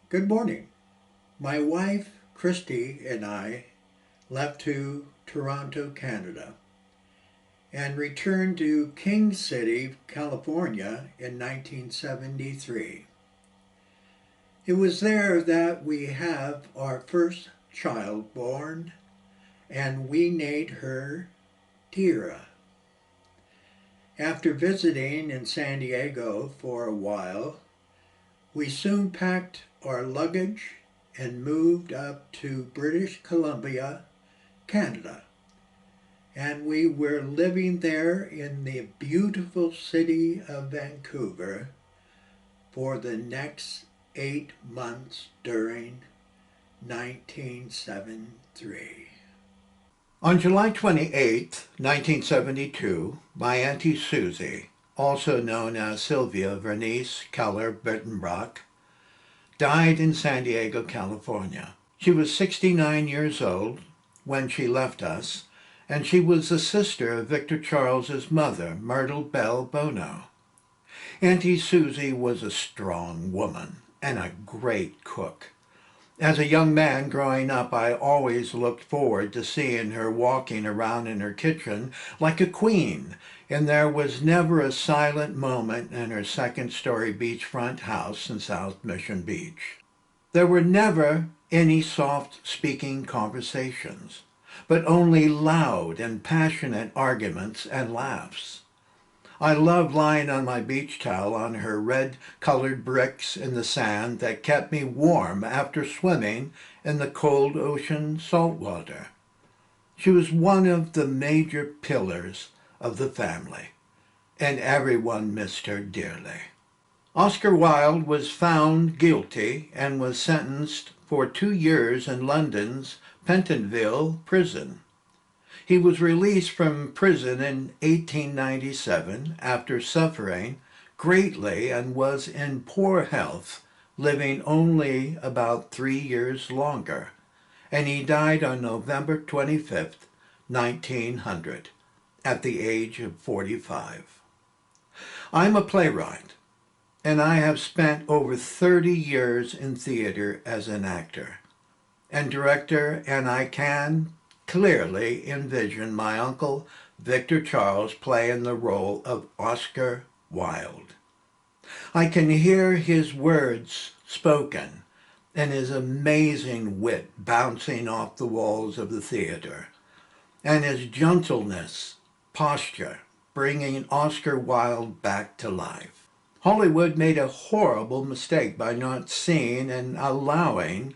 Good morning. My wife, Christy, and I left to Toronto, Canada, and returned to King City, California in 1973. It was there that we have our first child born, and we named her Tira. After visiting in San Diego for a while, we soon packed our luggage and moved up to British Columbia, Canada. And we were living there in the beautiful city of Vancouver for the next 8 months during 1973. On July 28, 1972, my Auntie Suzy, also known as Sylvia Vernice Keller Breitenbach, died in San Diego, California. She was 69 years old when she left us, and she was the sister of Victor Charles's mother, Myrtle Bell Buono. Auntie Suzy was a strong woman and a great cook. As a young man growing up, I always looked forward to seeing her walking around in her kitchen like a queen, and there was never a silent moment in her second-story beachfront house in South Mission Beach. There were never any soft-speaking conversations, but only loud and passionate arguments and laughs. I loved lying on my beach towel on her red-colored bricks in the sand that kept me warm after swimming in the cold ocean saltwater. She was one of the major pillars of the family, and everyone missed her dearly. Oscar Wilde was found guilty and was sentenced for 2 years in London's Pentonville prison. He was released from prison in 1897 after suffering greatly and was in poor health, living only about 3 years longer, and he died on November 25th, 1900, at the age of 45. I'm a playwright, and I have spent over 30 years in theater as an actor and director, and I can clearly envision my uncle Victor Charles playing the role of Oscar Wilde. I can hear his words spoken and his amazing wit bouncing off the walls of the theater, and his gentleness, posture, bringing Oscar Wilde back to life. Hollywood made a horrible mistake by not seeing and allowing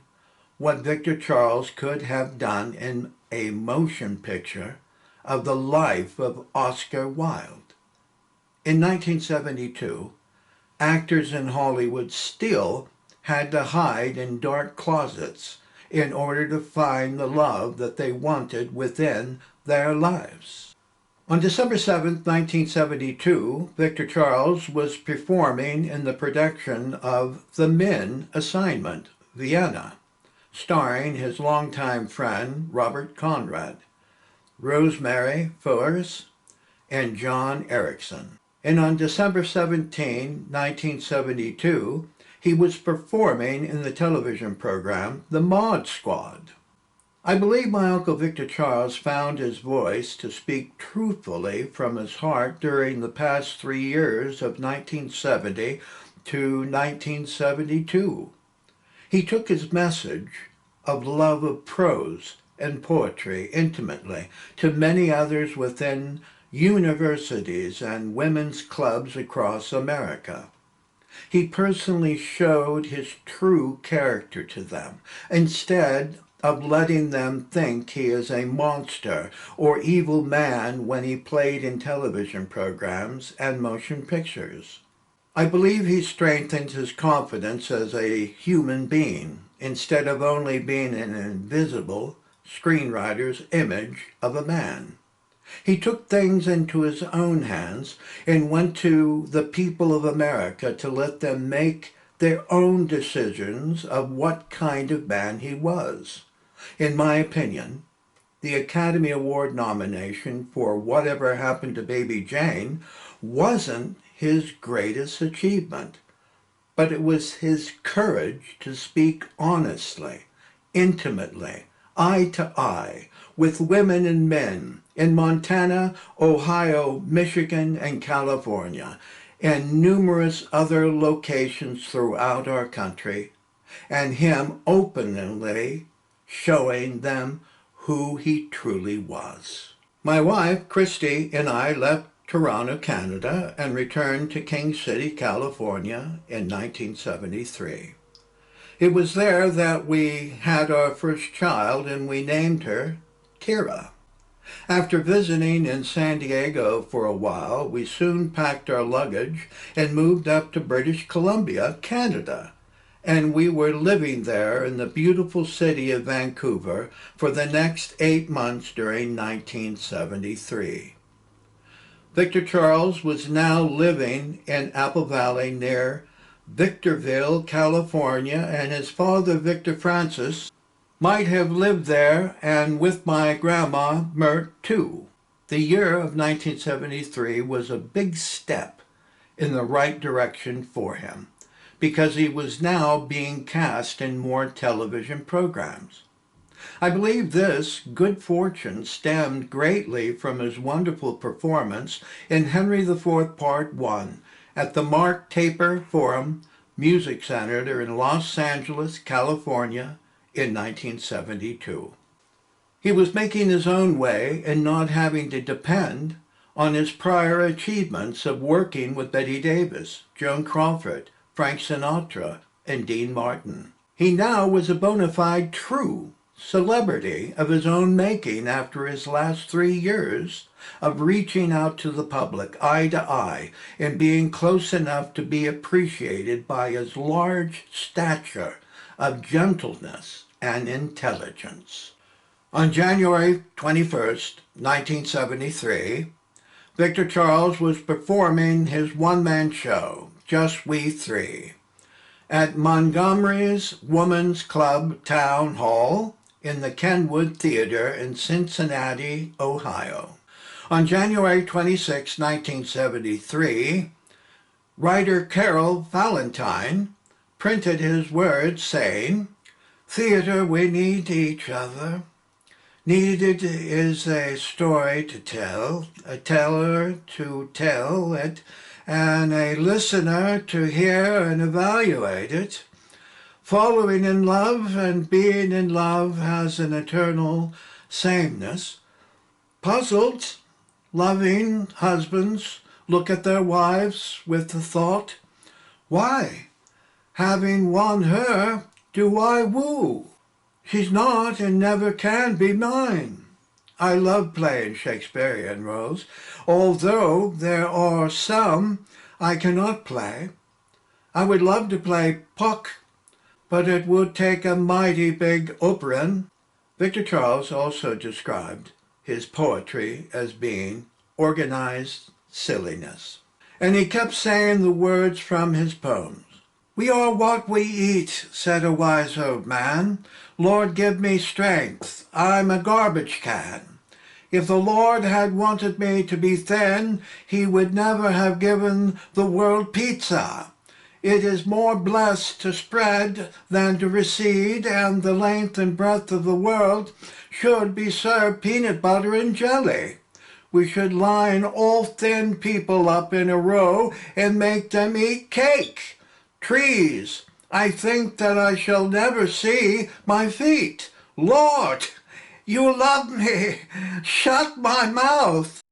what Victor Charles could have done in a motion picture of the life of Oscar Wilde. In 1972, actors in Hollywood still had to hide in dark closets in order to find the love that they wanted within their lives. On December 7, 1972, Victor Charles was performing in the production of The Men Assignment, Vienna, starring his longtime friend Robert Conrad, Rosemary Fuers, and John Erickson. And on December 17, 1972, he was performing in the television program The Mod Squad. I believe my Uncle Victor Charles found his voice to speak truthfully from his heart during the past 3 years of 1970 to 1972. He took his message of love of prose and poetry intimately to many others within universities and women's clubs across America. He personally showed his true character to them, instead of letting them think he is a monster or evil man when he played in television programs and motion pictures. I believe he strengthened his confidence as a human being instead of only being an invisible screenwriter's image of a man. He took things into his own hands and went to the people of America to let them make their own decisions of what kind of man he was. In my opinion, the Academy Award nomination for Whatever Happened to Baby Jane wasn't his greatest achievement. but it was his courage to speak honestly, intimately, eye to eye, with women and men in Montana, Ohio, Michigan, and California, and numerous other locations throughout our country, and him openly showing them who he truly was. My wife, Christy, and I left Toronto, Canada, and returned to King City, California in 1973. It was there that we had our first child, and we named her Kira. After visiting in San Diego for a while, we soon packed our luggage and moved up to British Columbia, Canada, and we were living there in the beautiful city of Vancouver for the next 8 months during 1973. Victor Charles was now living in Apple Valley near Victorville, California, and his father, Victor Francis, might have lived there and with my grandma, Myrt, too. The year of 1973 was a big step in the right direction for him, because he was now being cast in more television programs. I believe this good fortune stemmed greatly from his wonderful performance in Henry IV Part 1 at the Mark Taper Forum Music Center in Los Angeles, California in 1972. He was making his own way and not having to depend on his prior achievements of working with Betty Davis, Joan Crawford, Frank Sinatra, and Dean Martin. He now was a bona fide true celebrity of his own making after his last 3 years of reaching out to the public eye to eye and being close enough to be appreciated by his large stature of gentleness and intelligence. On January 21st, 1973, Victor Charles was performing his one-man show, Just We Three, at Montgomery's Women's Club Town Hall in the Kenwood Theater in Cincinnati, Ohio. On January 26, 1973, writer Carol Valentine printed his words saying, "Theater, we need each other. Needed is a story to tell, a teller to tell it, and a listener to hear and evaluate it. Following in love and being in love has an eternal sameness. Puzzled, loving husbands look at their wives with the thought, why, having won her, do I woo? She's not and never can be mine." I love playing Shakespearean roles, although there are some I cannot play. I would love to play Puck, but it would take a mighty big operon. Victor Charles also described his poetry as being organized silliness. And he kept saying the words from his poems. "We are what we eat," said a wise old man. "Lord, give me strength. I'm a garbage can. If the Lord had wanted me to be thin, he would never have given the world pizza. It is more blessed to spread than to recede, and the length and breadth of the world should be served peanut butter and jelly. We should line all thin people up in a row and make them eat cake. Trees, I think that I shall never see my feet. Lord, you love me. Shut my mouth."